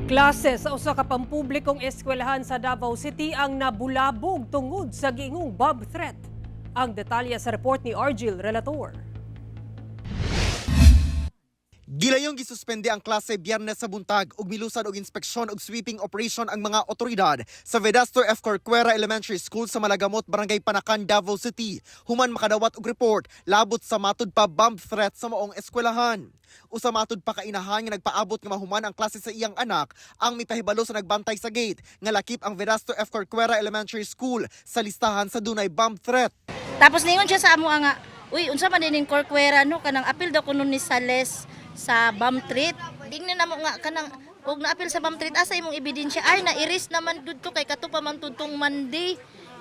Klase sa usa ka pampublikong eskwelahan sa Davao City ang nabulabog tungod sa giingong bomb threat. Ang detalye sa report ni Argil Relator. Gilayong gisuspende ang klase Biyernes sa buntag ug milusad og inspeksyon ug sweeping operation ang mga otoridad sa Vedastor F. Corcuera Elementary School sa Malagamot, Barangay Panacan, Davao City. Human makadawat og report labot sa matud pa bomb threat sa maong eskwelahan. Usa matud pa kainahan nga nagpaabot nga mahuman ang klase sa iyang anak ang mipahibalo sa nagbantay sa gate nga lakip ang Vedastor F. Corcuera Elementary School sa listahan sa dunay bomb threat. Tapos ningon siya sa amo nga, uy, unsa man din Corcuera no kanang apil daw kuno ni Sales sa bomb threat. Tingnan namo nga kanang og naapil sa bomb threat asa imong ebidensya ay na-erase naman gud to kay kato pa man tudtong Monday.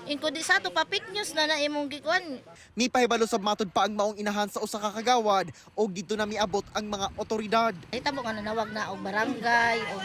Inko di sa to pa fake news na imong gikuan. Mipahibalo sa matud pa ang maong inahan sa usa ka kagawad og dito na miabot ang mga otoridad. Ay tabo nga nanawag na og barangay og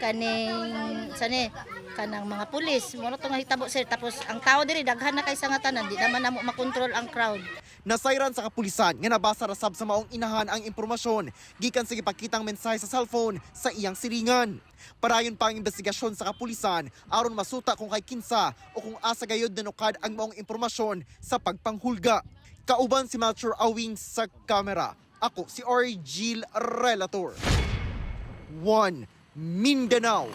kaning sani kanang mga pulis mo to nga hitabo sir, tapos ang tao diri daghan na kay sa nga tanan di naman namo makontrol ang crowd. Nasayran sa kapulisan nga nabasa ra sab sa maong inahan ang impormasyon gikan sa gipakitang mensahe sa cellphone sa iyang siringan. Parayon pa ang investigasyon sa kapulisan aron masuta kung kay kinsa o kung asa gayud nanukad ang maong impormasyon sa pagpanghulga. Kauban si Melchor Awing sa kamera. Ako si Argil Relator. 1 Mindanao.